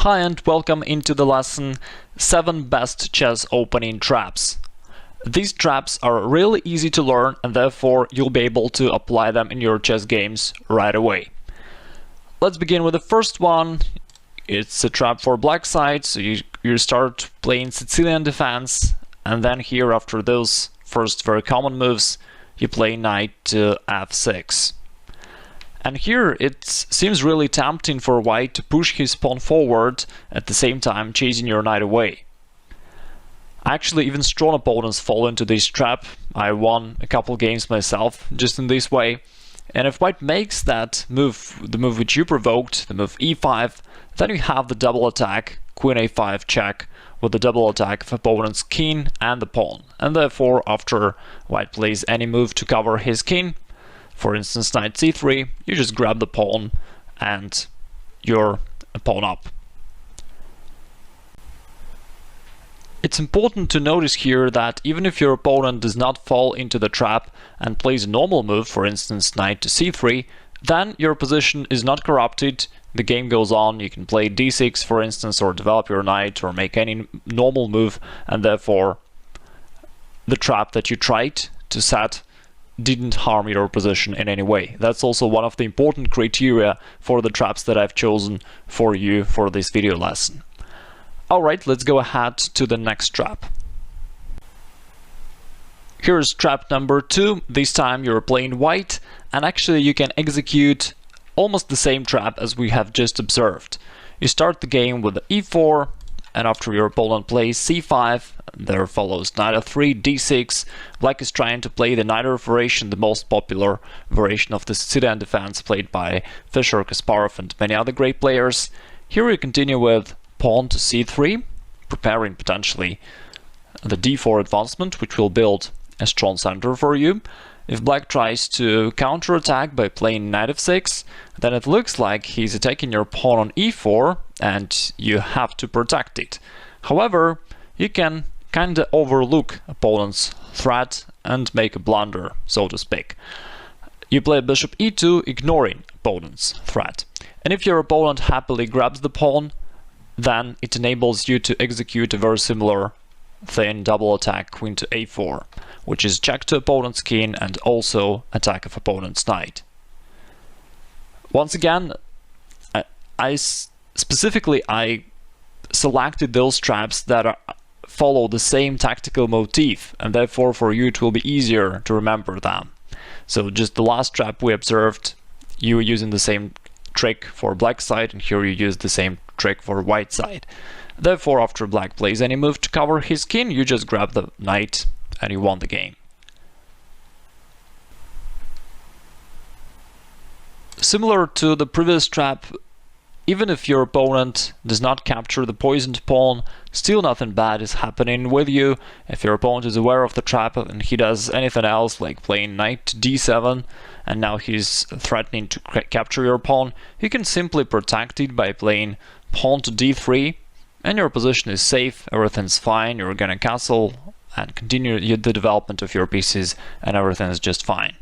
Hi and welcome into the lesson 7 best chess opening traps. These traps are really easy to learn and therefore you'll be able to apply them in your chess games right away. Let's begin with the first one. It's a trap for black side, so you start playing Sicilian defense, and then here after those first very common moves you play knight to f6. And here it seems really tempting for white to push his pawn forward at the same time chasing your knight away. Actually, even strong opponents fall into this trap. I won a couple games myself just in this way. And if white makes that move, the move which you provoked, the move e5, then you have the double attack, queen a5 check, with the double attack of opponent's king and the pawn. And therefore, after white plays any move to cover his king, for instance knight c3, you just grab the pawn and you're a pawn up. It's important to notice here that even if your opponent does not fall into the trap and plays a normal move, for instance knight to c3, then your position is not corrupted, the game goes on, you can play d6 for instance, or develop your knight, or make any normal move, and therefore the trap that you tried to set didn't harm your position in any way. That's also one of the important criteria for the traps that I've chosen for you for this video lesson. Alright, let's go ahead to the next trap. Here's trap number 2. This time you're playing white, and actually you can execute almost the same trap as we have just observed. You start the game with e4, and after your opponent plays c5, there follows knight f3, d6. Black is trying to play the Najdorf variation, the most popular variation of the Sicilian defense played by Fischer, Kasparov and many other great players. Here we continue with pawn to c3, preparing potentially the d4 advancement, which will build a strong center for you. If black tries to counterattack by playing knight f6, then it looks like he's attacking your pawn on e4 and you have to protect it. However, you can kinda overlook opponent's threat and make a blunder, so to speak. You play bishop e2, ignoring opponent's threat. And if your opponent happily grabs the pawn, then it enables you to execute a very similar thing, double attack queen to a4, which is check to opponent's king and also attack of opponent's knight. Once again, I specifically selected those traps that follow the same tactical motif, and therefore for you it will be easier to remember them. So just the last trap we observed, you were using the same trick for black side, and here you use the same trick for white side. Therefore, after black plays any move to cover his king, you just grab the knight and you won the game. Similar to the previous trap, even if your opponent does not capture the poisoned pawn, still nothing bad is happening with you. If your opponent is aware of the trap and he does anything else, like playing knight to d7, and now he's threatening to capture your pawn, you can simply protect it by playing pawn to d3, and your position is safe, everything's fine, you're gonna castle and continue the development of your pieces, and everything is just fine.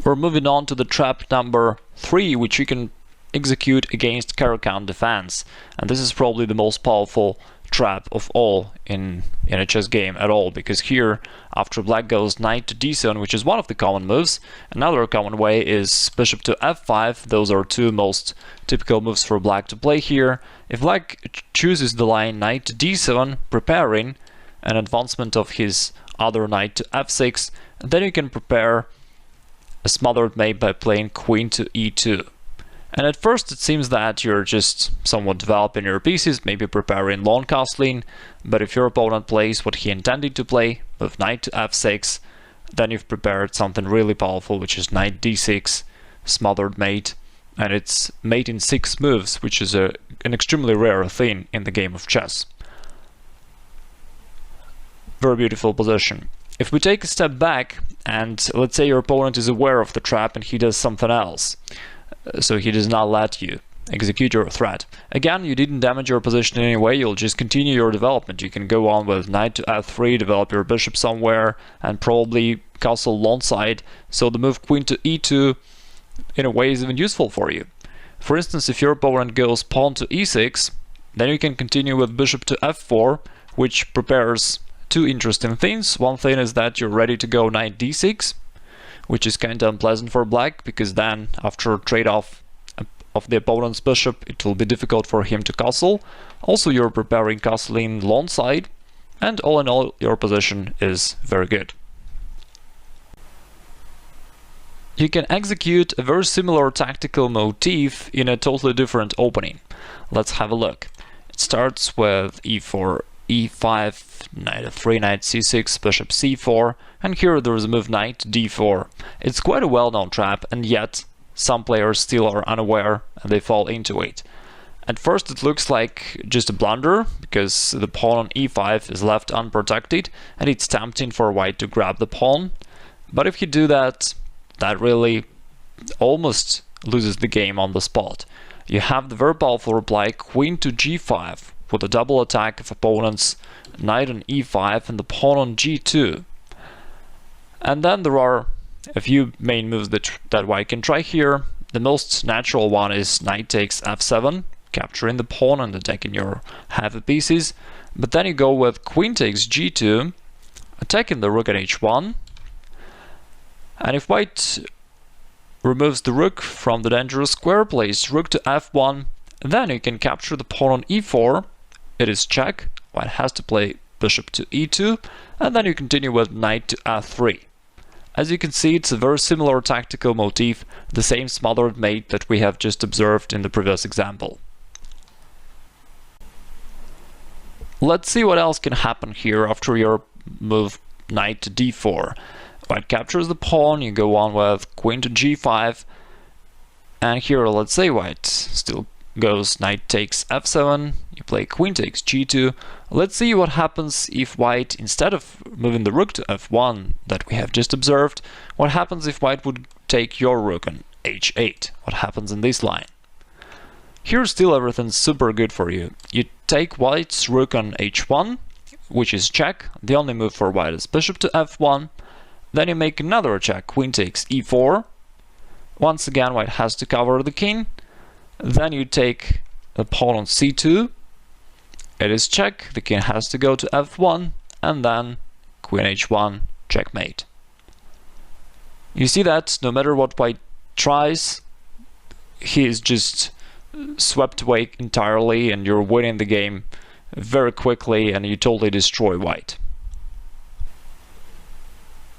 We're moving on to the trap number 3, which you can execute against Caro defense, and this is probably the most powerful trap of all in a chess game at all, because here after black goes knight to d7, which is one of the common moves, another common way is bishop to f5. Those are two most typical moves for black to play here. If black chooses the line knight to d7, preparing an advancement of his other knight to f6, then you can prepare a smothered mate by playing queen to e2. And at first it seems that you're just somewhat developing your pieces, maybe preparing long castling, but if your opponent plays what he intended to play, with knight to f6, then you've prepared something really powerful, which is knight d6, smothered mate, and it's mate in 6 moves, which is an extremely rare thing in the game of chess. Very beautiful position. If we take a step back, and let's say your opponent is aware of the trap and he does something else, so he does not let you execute your threat. Again, you didn't damage your position in any way, you'll just continue your development. You can go on with knight to f3, develop your bishop somewhere, and probably castle long side, so the move queen to e2 in a way is even useful for you. For instance, if your opponent goes pawn to e6, then you can continue with bishop to f4, which prepares two interesting things. One thing is that you're ready to go knight d6, which is kind of unpleasant for black, because then after trade-off of the opponent's bishop, it will be difficult for him to castle. Also, you're preparing castling long side, and all in all, your position is very good. You can execute a very similar tactical motif in a totally different opening. Let's have a look. It starts with e4, e5, knight f3, knight c6, bishop c4, and here there is a move knight d4. It's quite a well-known trap, and yet some players still are unaware and they fall into it. At first it looks like just a blunder, because the pawn on e5 is left unprotected and it's tempting for white to grab the pawn. But if you do that, that really almost loses the game on the spot. You have the very powerful reply queen to g5 with a double attack of opponent's knight on e5 and the pawn on g2. And then there are a few main moves that white can try here. The most natural one is knight takes f7, capturing the pawn and attacking your heavy pieces. But then you go with queen takes g2, attacking the rook at h1. And if white removes the rook from the dangerous square, plays rook to f1, then you can capture the pawn on e4. It is check. White has to play bishop to e2, and then you continue with knight to f3. As you can see, it's a very similar tactical motif, the same smothered mate that we have just observed in the previous example. Let's see what else can happen here after your move knight to d4. White captures the pawn, you go on with queen to g5, and here let's say white still goes knight takes f7, you play queen takes g2. Let's see what happens if white, instead of moving the rook to f1 that we have just observed, what happens if white would take your rook on h8? What happens in this line? Here still everything's super good for you. You take white's rook on h1, which is check. The only move for white is bishop to f1. Then you make another check, queen takes e4. Once again, white has to cover the king. Then you take the pawn on c2. It is check, the king has to go to f1, and then queen h1, checkmate. You see that no matter what white tries, he is just swept away entirely, and you're winning the game very quickly, and you totally destroy white.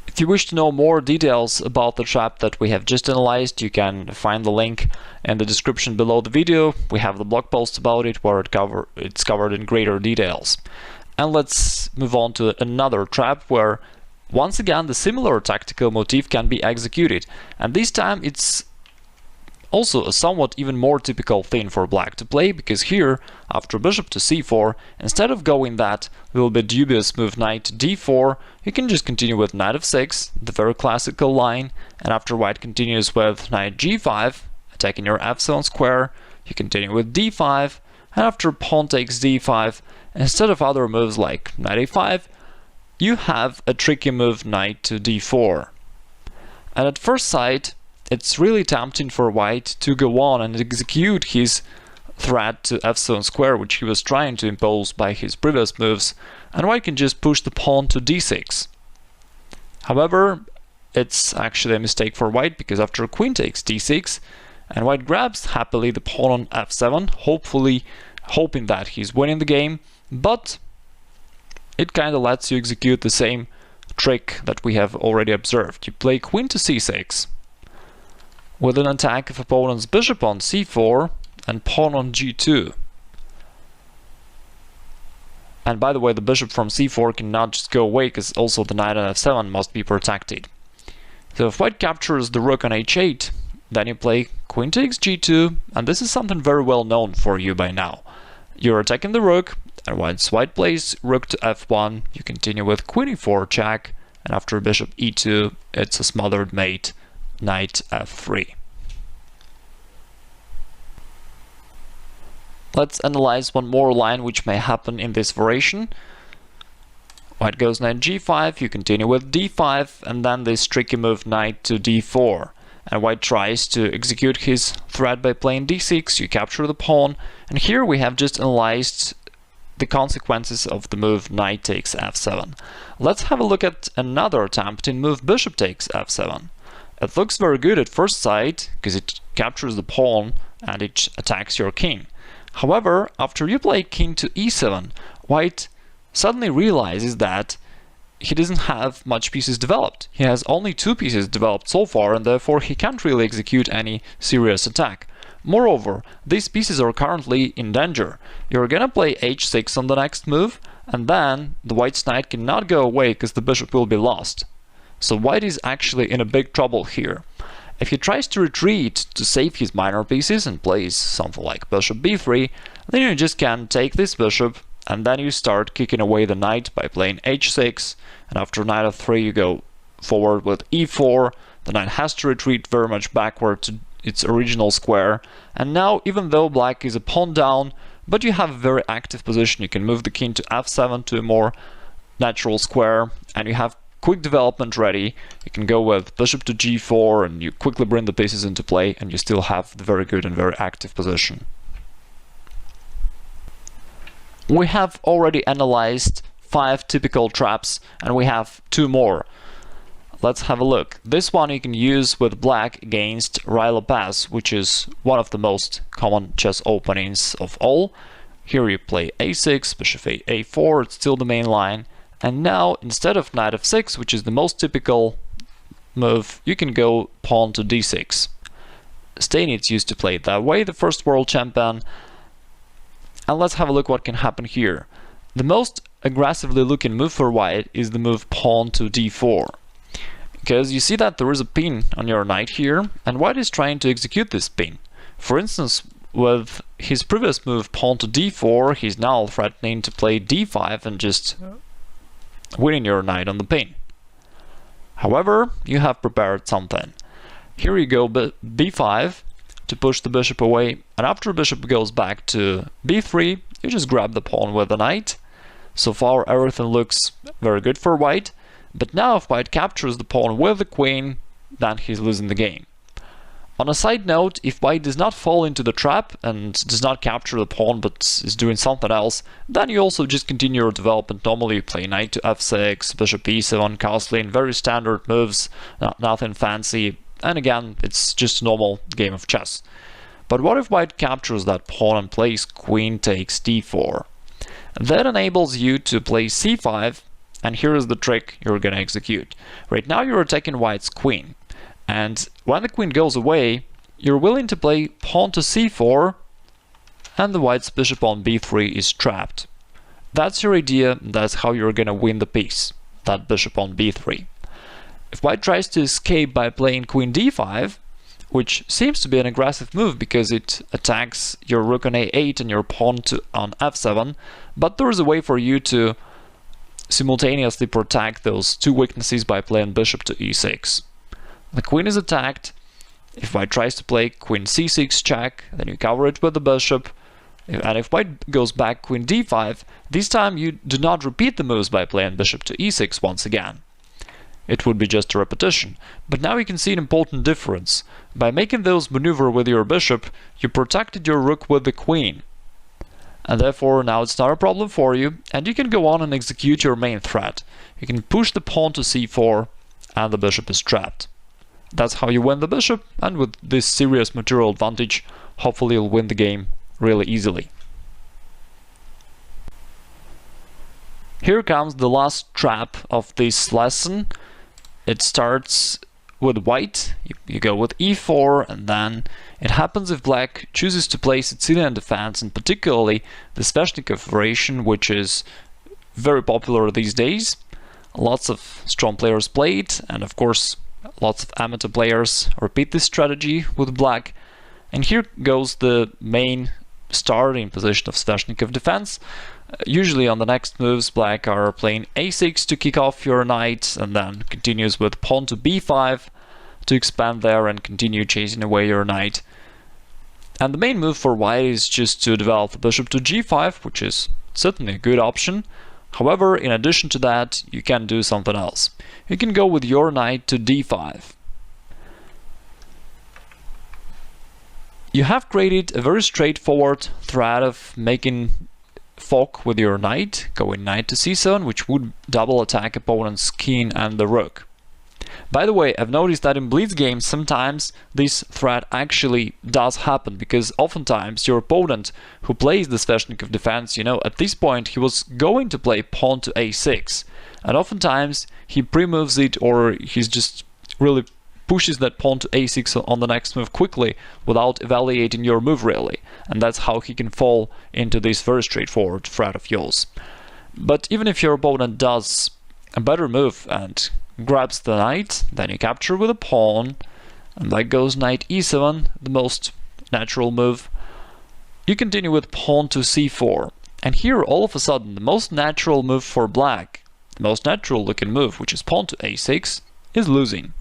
If you wish to know more details about the trap that we have just analyzed, you can find the link in the description below the video. We have the blog post about it where it's covered in greater details. And let's move on to another trap where once again the similar tactical motif can be executed, and this time it's also a somewhat even more typical thing for black to play, because here, after bishop to c4, instead of going that little bit dubious move knight to d4, you can just continue with knight f6, the very classical line, and after white continues with knight g5, attacking your f7 square, you continue with d5, and after pawn takes d5, instead of other moves like knight a5, you have a tricky move knight to d4. And at first sight, it's really tempting for white to go on and execute his threat to f7 square, which he was trying to impose by his previous moves, and white can just push the pawn to d6. However, it's actually a mistake for white, because after queen takes d6, and white grabs happily the pawn on f7, hopefully hoping that he's winning the game, but it kind of lets you execute the same trick that we have already observed. You play queen to c6, with an attack of opponent's bishop on c4 and pawn on g2. And by the way, the bishop from c4 cannot just go away, because also the knight on f7 must be protected. So if white captures the rook on h8, then you play queen takes g2, and this is something very well known for you by now. You're attacking the rook, and once white plays rook to f1, you continue with queen e4 check, and after bishop e2, it's a smothered mate, knight f3. Let's analyze one more line which may happen in this variation. White goes knight g5, you continue with d5, and then this tricky move knight to d4. and white tries to execute his threat by playing d6, you capture the pawn, and here we have just analyzed the consequences of the move knight takes f7. Let's have a look at another attempt in move bishop takes f7. It looks very good at first sight, because it captures the pawn and it attacks your king. However, after you play king to e7, white suddenly realizes that he doesn't have much pieces developed. He has only 2 pieces developed so far, and therefore he can't really execute any serious attack. Moreover, these pieces are currently in danger. You're gonna play h6 on the next move, and then the white's knight cannot go away because the bishop will be lost. So white is actually in a big trouble here. If he tries to retreat to save his minor pieces and plays something like bishop b3, then you just can take this bishop, and then you start kicking away the knight by playing h6, and after knight f3 you go forward with e4. The knight has to retreat very much backward to its original square, and now even though black is a pawn down, but you have a very active position, you can move the king to f7 to a more natural square, and you have quick development ready. You can go with bishop to g4 and you quickly bring the pieces into play, and you still have the very good and very active position. We have already analyzed 5 typical traps, and we have 2 more. Let's have a look. This one you can use with black against Ruy Lopez, which is one of the most common chess openings of all. Here you play a6, bishop 8, a4, it's still the main line. And now, instead of knight f6, which is the most typical move, you can go pawn to d6. Steinitz used to play it that way, the first world champion. And let's have a look what can happen here. The most aggressively looking move for white is the move pawn to d4. Because you see that there is a pin on your knight here, and white is trying to execute this pin. For instance, with his previous move pawn to d4, he's now threatening to play d5 and just winning your knight on the pin. However, you have prepared something. Here you go b5 to push the bishop away, and after the bishop goes back to b3, you just grab the pawn with the knight. So far everything looks very good for white, but now if white captures the pawn with the queen, then he's losing the game. On a side note, if white does not fall into the trap and does not capture the pawn but is doing something else, then you also just continue your development normally. You play knight to f6, bishop e7, castling, very standard moves, nothing fancy, and again, it's just a normal game of chess. But what if white captures that pawn and plays queen takes d4? That enables you to play c5, and here is the trick you're gonna execute. Right now you're attacking white's queen, and when the queen goes away, you're willing to play pawn to c4, and the white's bishop on b3 is trapped. That's your idea, that's how you're gonna win the piece, that bishop on b3. If white tries to escape by playing queen d5, which seems to be an aggressive move because it attacks your rook on a8 and your pawn on f7, but there is a way for you to simultaneously protect those 2 weaknesses by playing bishop to e6. The queen is attacked. If white tries to play queen c6 check, then you cover it with the bishop. And if white goes back queen d5, this time you do not repeat the moves by playing bishop to e6 once again. It would be just a repetition. But now you can see an important difference. By making those maneuver with your bishop, you protected your rook with the queen. And therefore now it's not a problem for you, and you can go on and execute your main threat. You can push the pawn to c4, and the bishop is trapped. That's how you win the bishop, and with this serious material advantage, hopefully you'll win the game really easily. Here comes the last trap of this lesson. It starts with white, you go with e4, and then it happens if black chooses to play Sicilian defense, and particularly the Sveshnikov variation, which is very popular these days. Lots of strong players play it, and of course lots of amateur players repeat this strategy with black. And here goes the main starting position of Sveshnikov defense. Usually on the next moves, black are playing a6 to kick off your knight, and then continues with pawn to b5 to expand there and continue chasing away your knight. And the main move for white is just to develop the bishop to g5, which is certainly a good option. However, in addition to that, you can do something else. You can go with your knight to d5. You have created a very straightforward threat of making fork with your knight, going knight to c7, which would double attack opponent's king and the rook. By the way, I've noticed that in blitz games sometimes this threat actually does happen, because oftentimes your opponent who plays the Sveshnikov defense, you know, at this point he was going to play pawn to a6, and oftentimes he pre-moves it, or he's just really pushes that pawn to a6 on the next move quickly without evaluating your move really, and that's how he can fall into this very straightforward threat of yours. But even if your opponent does a better move and grabs the knight, then you capture with a pawn, and that goes knight e7, the most natural move. You continue with pawn to c4, and here all of a sudden the most natural move for black, the most natural looking move, which is pawn to a6, is losing.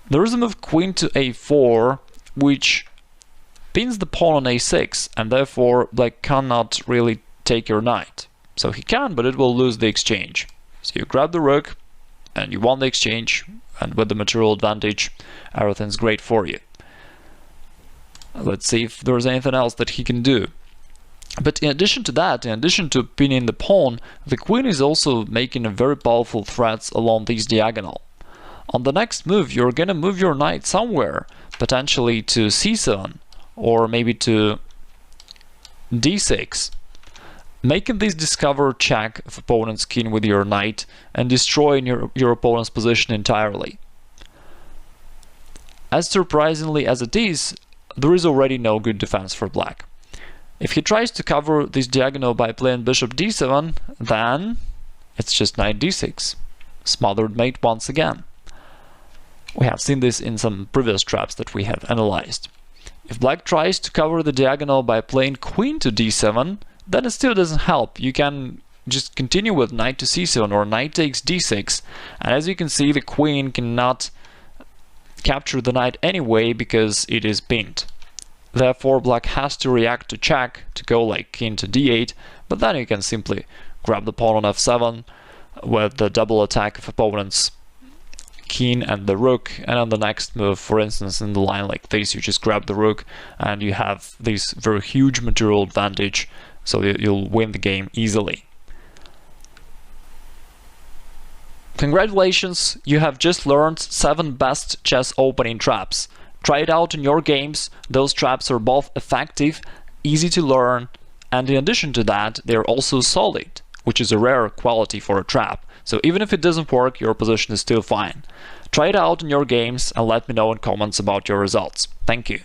There is a move queen to a4, which pins the pawn on a6, and therefore black cannot really take your knight. So he can, but it will lose the exchange. So you grab the rook, and you won the exchange, and with the material advantage, everything's great for you. Let's see if there's anything else that he can do. But in addition to that, in addition to pinning the pawn, the queen is also making a very powerful threats along this diagonal. On the next move, you're gonna move your knight somewhere, potentially to c7, or maybe to d6, making this discover check of opponent's king with your knight and destroying your opponent's position entirely. As surprisingly as it is, there is already no good defense for black. If he tries to cover this diagonal by playing bishop d7, then it's just knight d6, smothered mate once again. We have seen this in some previous traps that we have analyzed. If black tries to cover the diagonal by playing queen to d7, then it still doesn't help. You can just continue with knight to c7 or knight takes d6, and as you can see, the queen cannot capture the knight anyway because it is pinned. Therefore black has to react to check to go like king to d8, but then you can simply grab the pawn on f7 with the double attack of opponent's king and the rook, and on the next move, for instance in the line like this, you just grab the rook and you have this very huge material advantage, so you'll win the game easily. Congratulations, you have just learned 7 best chess opening traps. Try it out in your games. Those traps are both effective, easy to learn, and in addition to that, they're also solid, which is a rare quality for a trap. So even if it doesn't work, your position is still fine. Try it out in your games and let me know in comments about your results. Thank you.